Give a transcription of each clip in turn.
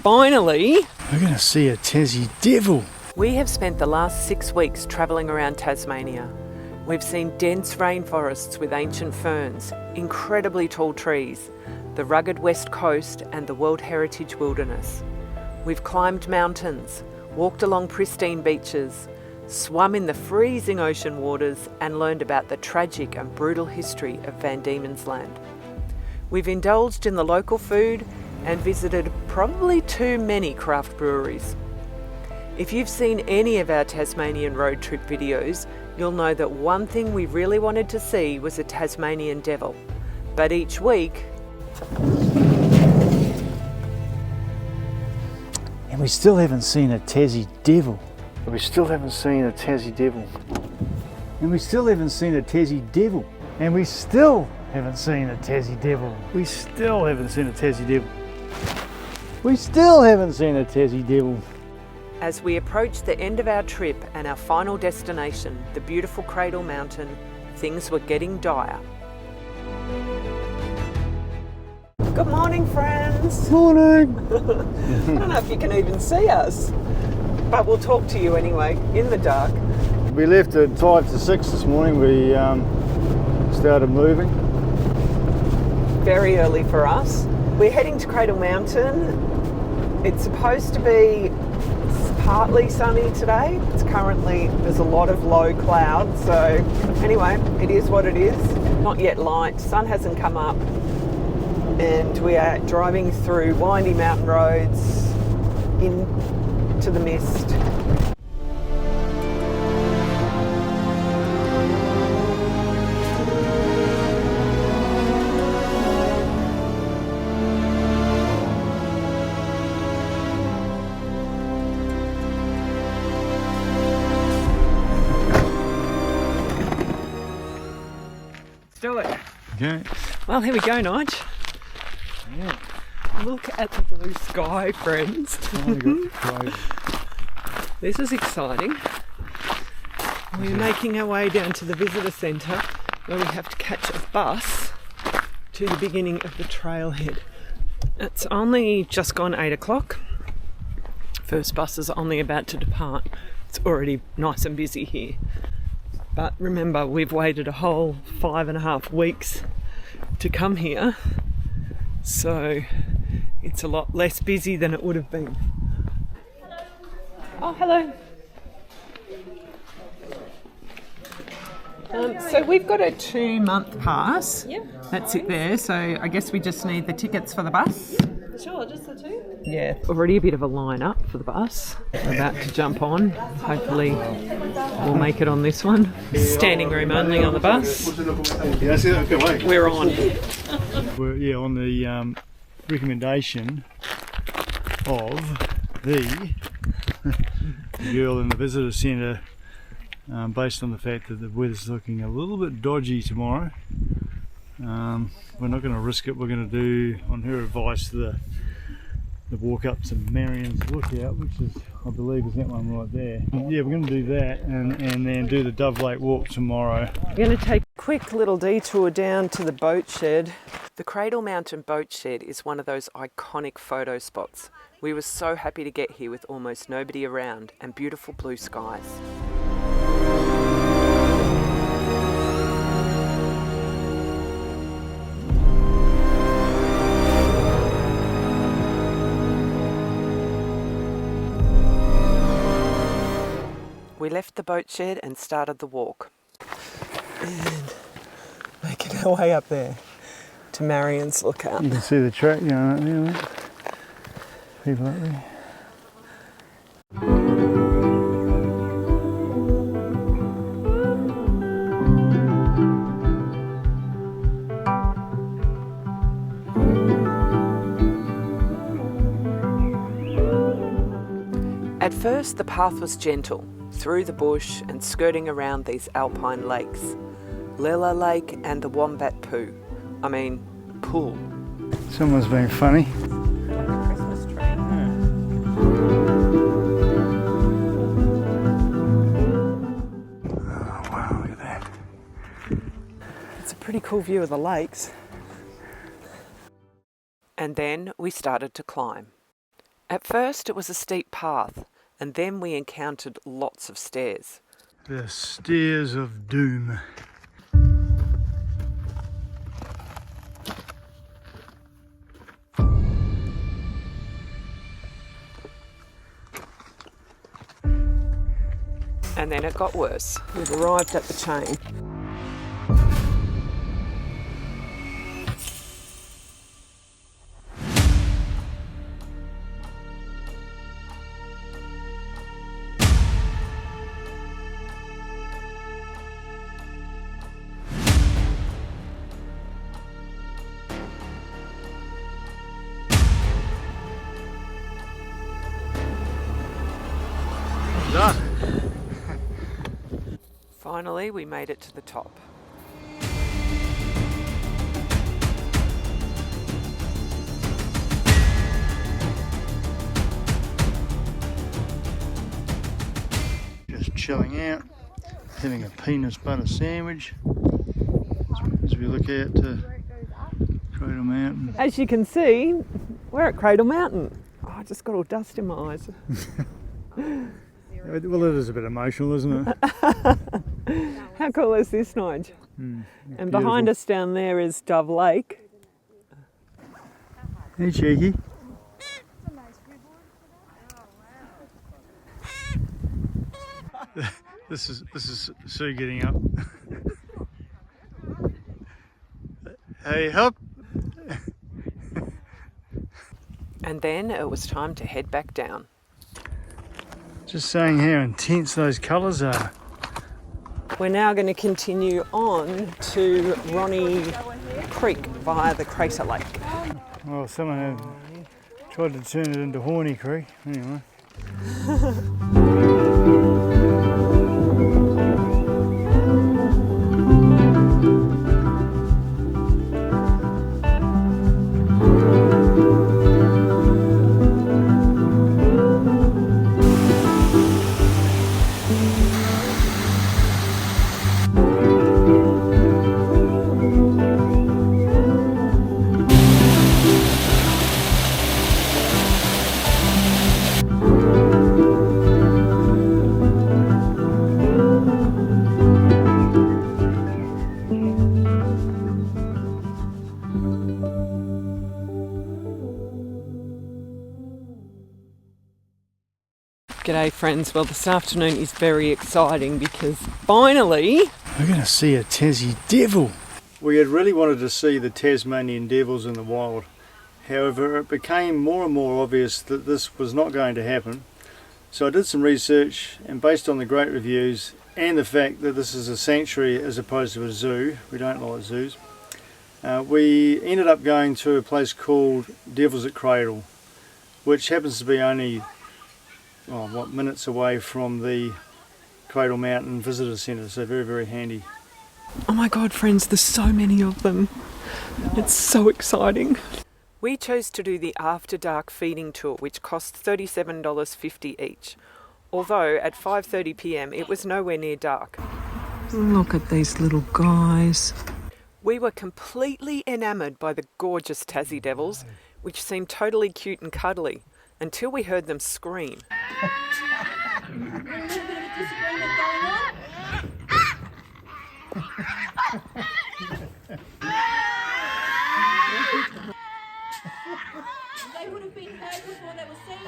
finally, we're going to see a Tassie Devil. We have spent the last 6 weeks travelling around Tasmania. We've seen dense rainforests with ancient ferns, incredibly tall trees, the rugged west coast and the World Heritage Wilderness. We've climbed mountains, walked along pristine beaches, swum in the freezing ocean waters and learned about the tragic and brutal history of Van Diemen's Land. We've indulged in the local food and visited probably too many craft breweries. If you've seen any of our Tasmanian road trip videos, you'll know that one thing we really wanted to see was a Tasmanian Devil. But each week... And we still haven't seen a Tassie Devil. We still haven't seen a Tassie Devil. And we still haven't seen a Tassie Devil. And we still haven't seen a Tassie Devil. We still haven't seen a Tassie Devil. We still haven't seen a Tassie Devil. As we approached the end of our trip and our final destination, the beautiful Cradle Mountain, things were getting dire. Good morning, friends. Morning. I don't know if you can even see us, but we'll talk to you anyway, in the dark. We left at 5 to 6 this morning. We started moving. Very early for us. We're heading to Cradle Mountain. It's supposed to be partly sunny today. There's a lot of low clouds, so anyway, it is what it is. Not yet light, sun hasn't come up, and we are driving through windy mountain roads into the mist. Do it. Okay. Well, here we go, Nige. Yeah. Look at the blue sky, friends. This is exciting. We're making our way down to the visitor centre where we have to catch a bus to the beginning of the trailhead. It's only just gone 8 o'clock. First bus is only about to depart. It's already nice and busy here. But remember, we've waited a whole 5.5 weeks to come here, so it's a lot less busy than it would have been. Oh, hello. So we've got a 2-month pass. Yep. That's it there. So I guess we just need the tickets for the bus. Sure, just the two? Yeah, already a bit of a line up for the bus. We're about to jump on. Hopefully we'll make it on this one. Standing room only on the bus. We're on. We're on the recommendation of the girl in the visitor centre, based on the fact that the weather's looking a little bit dodgy tomorrow. We're not going to risk it. We're going to do, on her advice, the walk up to Marian's lookout, which is, I believe, is that one right there. Yeah, we're going to do that and then do the Dove Lake walk tomorrow. We're going to take a quick little detour down to the boat shed. The Cradle Mountain boat shed is one of those iconic photo spots. We were so happy to get here with almost nobody around and beautiful blue skies. We left the boat shed and started the walk. And making our way up there to Marian's lookout. You can see the track going up there, mate. People up there. At first the path was gentle, through the bush and skirting around these alpine lakes. Lilla Lake and the Wombat Pool. Someone's being funny. Christmas tree. Oh wow, look at that. It's a pretty cool view of the lakes. And then we started to climb. At first it was a steep path, and then we encountered lots of stairs. The stairs of doom. And then it got worse. We've arrived at the chain. Done. Finally, we made it to the top. Just chilling out, having a peanut butter sandwich as we look out to Cradle Mountain. As you can see, we're at Cradle Mountain. Oh, I just got all dust in my eyes. Well, it is a bit emotional, isn't it? How cool is this, Nige? And beautiful. behind us down there is Dove Lake. Hey, cheeky. This is Sue getting up. Hey, hop. And then it was time to head back down. Just saying how intense those colours are. We're now going to continue on to Ronnie Creek via the Crater Lake. Well, someone had tried to turn it into Horny Creek. Anyway. G'day friends, well this afternoon is very exciting because finally we're going to see a Tassie Devil. We had really wanted to see the Tasmanian Devils in the wild. However, it became more and more obvious that this was not going to happen. So I did some research, and based on the great reviews and the fact that this is a sanctuary as opposed to a zoo, we don't like zoos, we ended up going to a place called Devils Cradle, which happens to be only minutes away from the Cradle Mountain Visitor Centre, so very, very handy. oh my god friends, there's so many of them. It's so exciting. We chose to do the After Dark feeding tour, which cost $37.50 each. Although at 5:30 p.m. it was nowhere near dark. Look at these little guys. We were completely enamoured by the gorgeous Tassie Devils, which seemed totally cute and cuddly, until we heard them scream. They would have been heard before they were seen.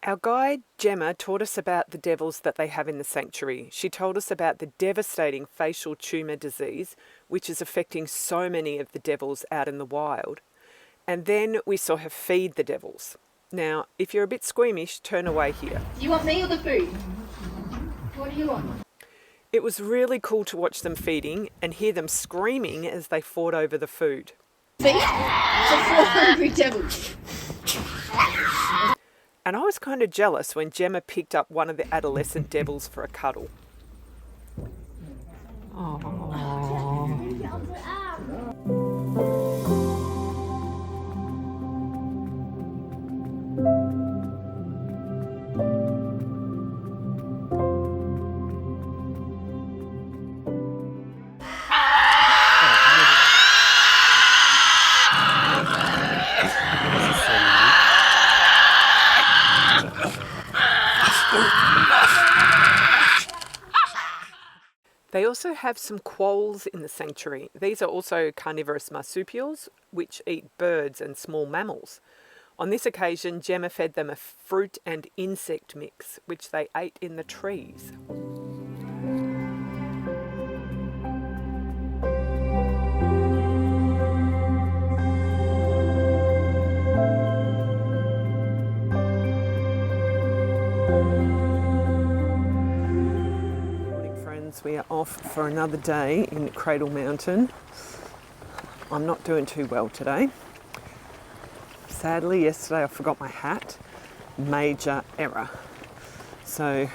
Our guide Gemma taught us about the devils that they have in the sanctuary. She told us about the devastating facial tumour disease, which is affecting so many of the devils out in the wild. And then we saw her feed the devils. Now, if you're a bit squeamish, turn away here. Do you want me or the food? What do you want? It was really cool to watch them feeding and hear them screaming as they fought over the food. Feed for 4 hungry devils. And I was kind of jealous when Gemma picked up one of the adolescent devils for a cuddle. also have some quolls in the sanctuary. These are also carnivorous marsupials, which eat birds and small mammals. On this occasion, Gemma fed them a fruit and insect mix, which they ate in the trees. Morning, friends. We are off for another day in Cradle Mountain. I'm not doing too well today. Sadly, yesterday I forgot my hat. Major error. So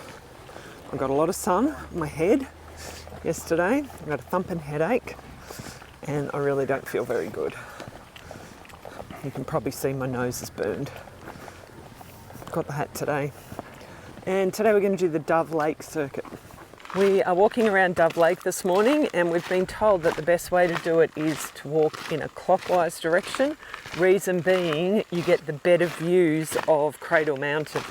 I got a lot of sun on my head yesterday. I got a thumping headache and I really don't feel very good. You can probably see my nose is burned. Got the hat today. And today we're going to do the Dove Lake circuit. We are walking around Dove Lake this morning and we've been told that the best way to do it is to walk in a clockwise direction. Reason being, you get the better views of Cradle Mountain.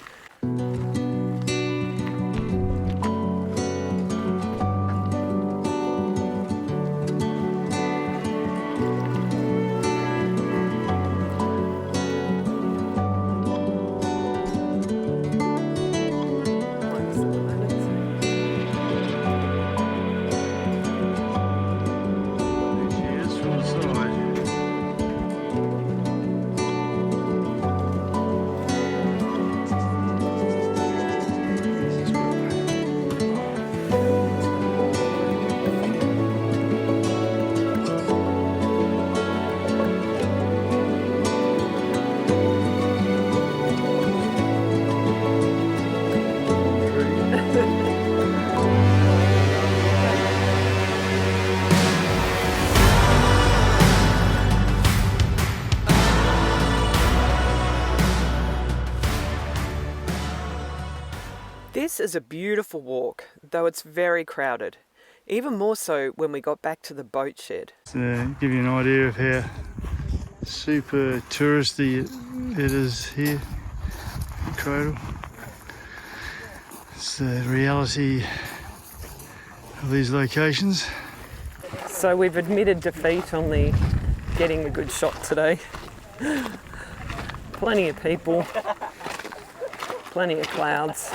This is a beautiful walk, though it's very crowded. Even more so when we got back to the boat shed. To give you an idea of how super touristy it is here at Cradle. It's the reality of these locations. So we've admitted defeat on the getting a good shot today. Plenty of people, plenty of clouds.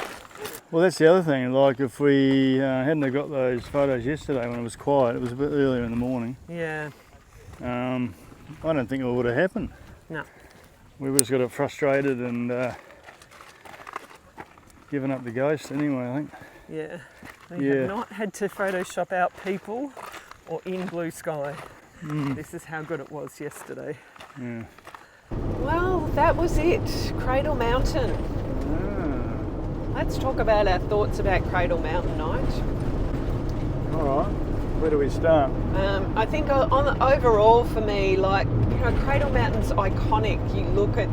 Well, that's the other thing, like if we hadn't have got those photos yesterday when it was quiet, it was a bit earlier in the morning. Yeah. I don't think it would have happened. No. We just got frustrated and given up the ghost anyway, I think. Yeah. We have not had to Photoshop out people or in blue sky. This is how good it was yesterday. Yeah. Well, that was it. Cradle Mountain. Let's talk about our thoughts about Cradle Mountain, Nige. All right, where do we start? I think overall for me, Cradle Mountain's iconic. You look at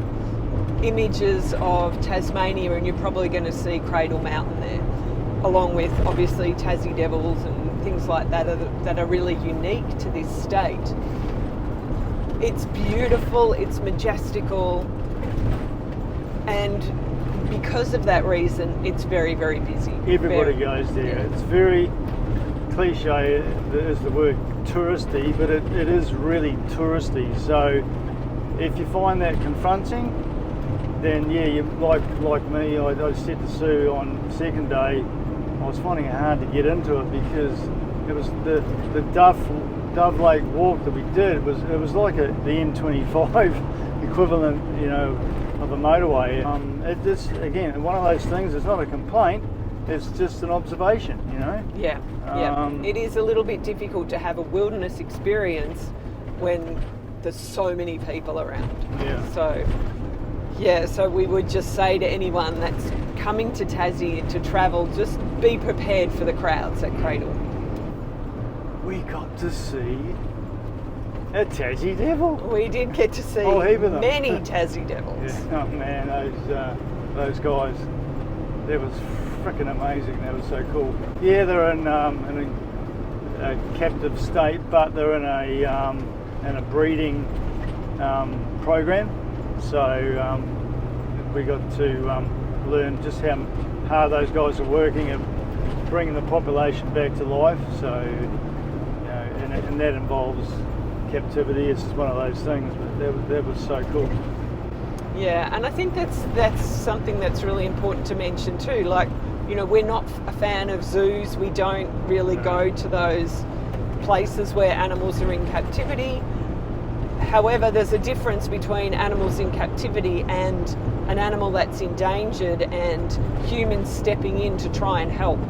images of Tasmania and you're probably going to see Cradle Mountain there, along with obviously Tassie Devils and things like that that are really unique to this state. It's beautiful, it's majestical, and because of that reason, it's very, very busy. Everybody goes there. Yeah. It's very cliche is the word touristy, but it is really touristy. So if you find that confronting, then yeah, you like me, I said to Sue on the second day, I was finding it hard to get into it because it was the Dove Lake walk that we did. It was like the M25 equivalent, of a motorway. It just, again, one of those things, it's not a complaint, it's just an observation, Yeah, It is a little bit difficult to have a wilderness experience when there's so many people around. Yeah. So we would just say to anyone that's coming to Tassie to travel, just be prepared for the crowds at Cradle. We got to see a Tassie Devil. We did get to see many Tassie Devils. Yeah. Oh man, those guys, that was freaking amazing. That was so cool. Yeah, they're in a captive state, but they're in a breeding program. So we got to learn just how hard those guys are working at bringing the population back to life. So, you know, and that involves captivity. It's just one of those things. But that was so cool. Yeah, and I think that's something that's really important to mention too. Like, you know, we're not a fan of zoos. We don't really go to those places where animals are in captivity. However, there's a difference between animals in captivity and an animal that's endangered and humans stepping in to try and help.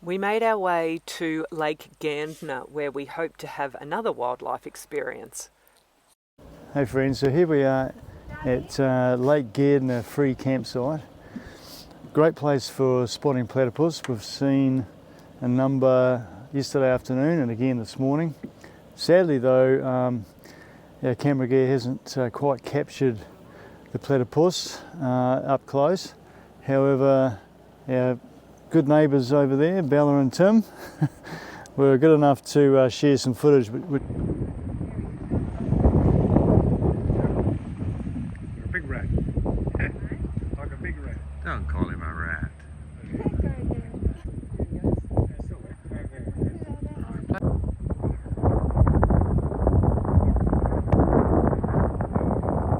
We made our way to Lake Gander, where we hope to have another wildlife experience. Hey friends, so here we are at Lake Gander free campsite. Great place for spotting platypus. We've seen a number yesterday afternoon and again this morning. Sadly though, our camera gear hasn't quite captured the platypus up close. However, our good neighbours over there, Bella and Tim, were good enough to share some footage. A big rat. Like a big rat. Don't call him a rat.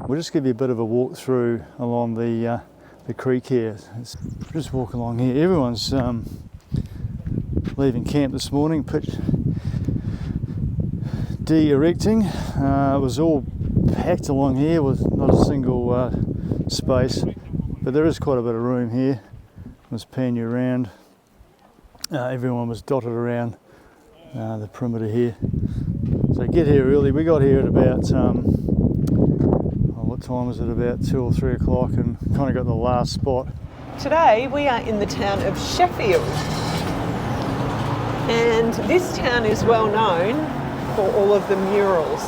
We'll just give you a bit of a walk through along the creek here. Just walk along here. Everyone's leaving camp this morning, pitch de-erecting. It was all packed along here with not a single space, but there is quite a bit of room here. Let's pan you around. Everyone was dotted around the perimeter here. So get here early. We got here at about what time was it? About 2 or 3 o'clock, and kind of got the last spot. Today we are in the town of Sheffield, and this town is well known for all of the murals.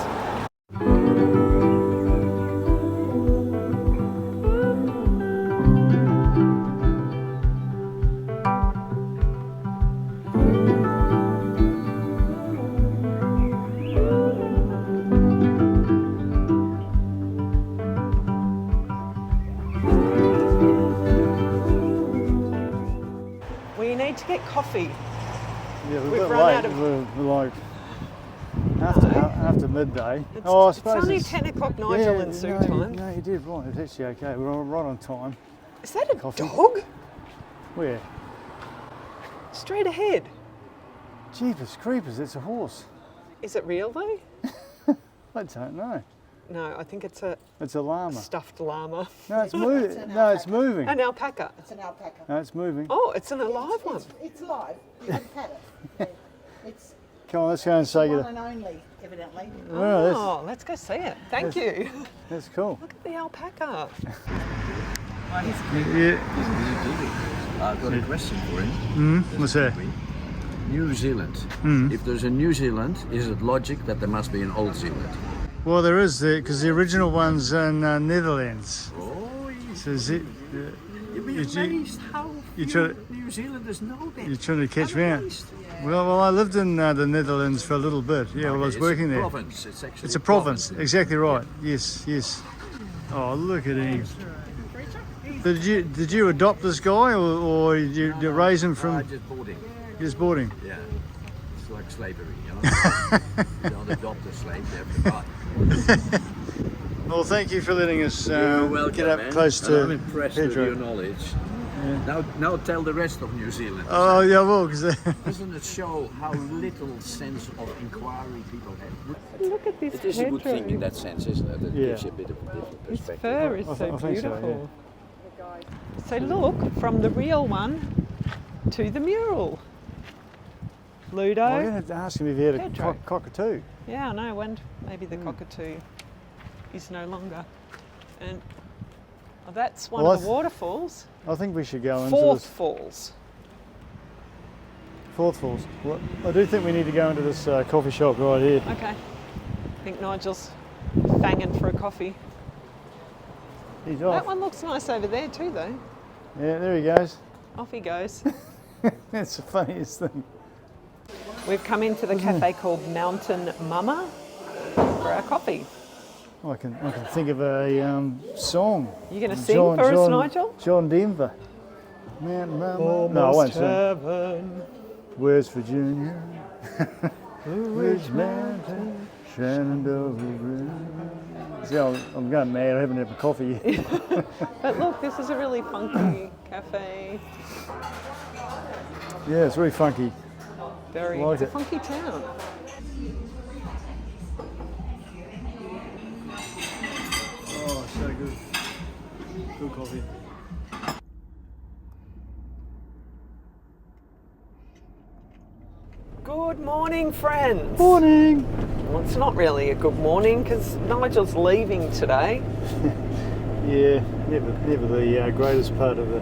To get coffee. Yeah, we're We've a bit run late. out of... We're like after midday. I suppose it's only it's 10 o'clock Nigel and Sue time. No, you did right. It's actually okay. We're right on time. Is that a Coffee. dog? Where? Straight ahead. Jeepers creepers, it's a horse. Is it real though? I don't know. No, I think it's a llama. stuffed llama. No, it's moving. No, it's moving. An alpaca. It's an alpaca. No, it's moving. Oh, it's an alive one. It's live. You can pet it. It's Come on, let's go and say one it. and only, evidently. Well, Oh, let's go see it. Thank you. that's cool. Look at the alpaca. Yeah. I've got a question for him. What's that? New Zealand. If there's a New Zealand, is it logic that there must be an Old Zealand? Well, there is, because the original one's in Netherlands. Oh, yes. So is it? You'd be Did you- amazed how you few try- New Zealanders know that. You're trying to catch me out. Amazed. Well, I lived in the Netherlands for a little bit. Yeah, well, I was It's working a there. province. It's actually It's a province, exactly right. Yes, yes. Oh, look at him. Did you adopt this guy, or did you raise him from? just boarding. Just bought him. Yeah. It's like slavery, you know. You don't adopt a slave, they have to buy. Well, thank you for letting us You're welcome, get up man. close And to I'm impressed with Pedro. your knowledge. Now tell the rest of New Zealand. Oh, yeah, well, because Doesn't it show how little sense of inquiry people have? Look at this It is a good Pedro. thing in that sense, isn't it? It Yeah. gives you a bit of a different His perspective. fur is I so think so, beautiful. So look, from the real one to the mural. Ludo. I'm going to ask him if he had a Pedro. cockatoo. Yeah, I know, when maybe the cockatoo is no longer. And that's one Well, of the waterfalls. I think we should go into Fourth this. Falls. Fourth Falls. Well, I do think we need to go into this coffee shop right here. Okay. I think Nigel's fanging for a coffee. He's That off. one looks nice over there too though. Yeah, there he goes. Off he goes. That's the funniest thing. We've come into the cafe called Mountain Mama for our coffee. I can think of a song. You going to sing for us, Nigel? John Denver. Mountain Mama. No, I won't sing. Heaven. Where's Virginia? Where's Mountain? Shenandoah Bridge. See, I'm going mad. I haven't had my coffee yet. But look, this is a really funky cafe. Yeah, it's really funky. Very, Like it's a it. funky town. Oh, so good. Good coffee. Good morning, friends. Morning. Well, it's not really a good morning because Nigel's leaving today. Yeah, never the greatest part of the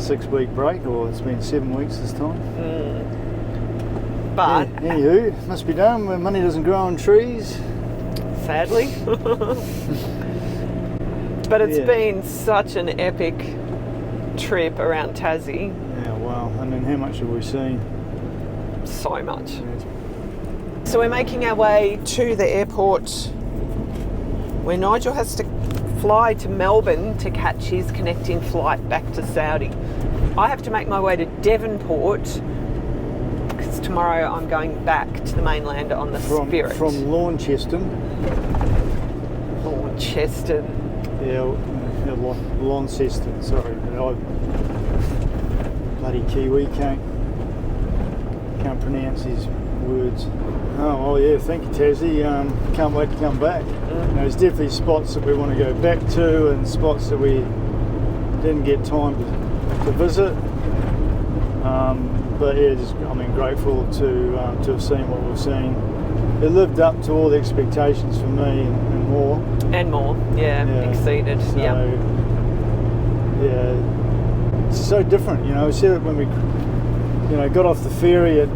6-week break, or it's been 7 weeks this time. But Yeah, anywho, must be done when money doesn't grow on trees. sadly. But it's Yeah. been such an epic trip around Tassie. Yeah, wow. I mean, how much have we seen? So much. Yeah, So we're making our way to the airport where Nigel has to fly to Melbourne to catch his connecting flight back to Saudi. I have to make my way to Devonport because tomorrow I'm going back to the mainland on the Spirit. From Launceston. Launceston. Yeah, Launceston, sorry. Bloody Kiwi can't pronounce his words. Oh, yeah, thank you, Tassie. Can't wait to come back. There's definitely spots that we want to go back to and spots that we didn't get time to visit. But yeah, just, grateful to have seen what we've seen. It lived up to all the expectations for me and more. And more, yeah. Exceeded. So, Yeah. yeah, it's so different, you know. We said it when we, got off the ferry at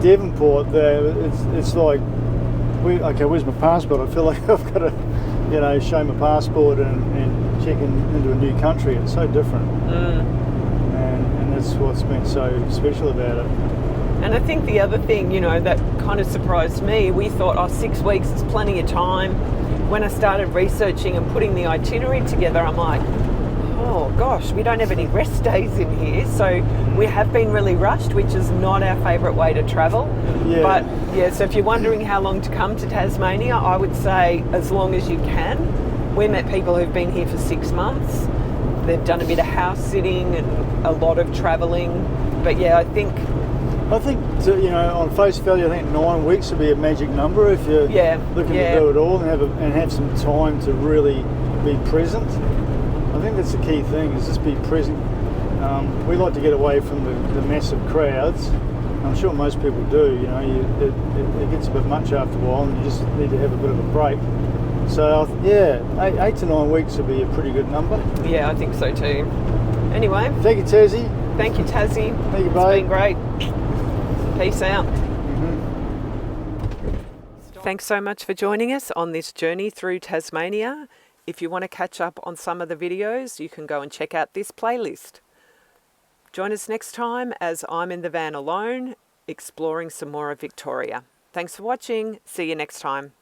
Devonport. There, it's like, okay, where's my passport? I feel like I've got to, show my passport and check into a new country. It's so different, and that's what's been so special about it. And I think the other thing, that kind of surprised me, we thought, 6 weeks is plenty of time. When I started researching and putting the itinerary together, I'm like, oh gosh, we don't have any rest days in here. So we have been really rushed, which is not our favourite way to travel. Yeah. But yeah, so if you're wondering how long to come to Tasmania, I would say as long as you can. We met people who've been here for 6 months. They've done a bit of house sitting and a lot of travelling. But yeah, I think on face value, I think 9 weeks would be a magic number if you're looking to do it all and have some time to really be present. I think that's the key thing, is just be present. We like to get away from the massive crowds. I'm sure most people do. It gets a bit much after a while, and you just need to have a bit of a break. So 8 to 9 weeks would be a pretty good number. Yeah, I think so too. Anyway, thank you, Tassie. Thank you, Tassie. Thank you, It's babe. been great. Peace out. Thanks so much for joining us on this journey through Tasmania. If you want to catch up on some of the videos, you can go and check out this playlist. Join us next time as I'm in the van alone, exploring some more of Victoria. Thanks for watching. See you next time.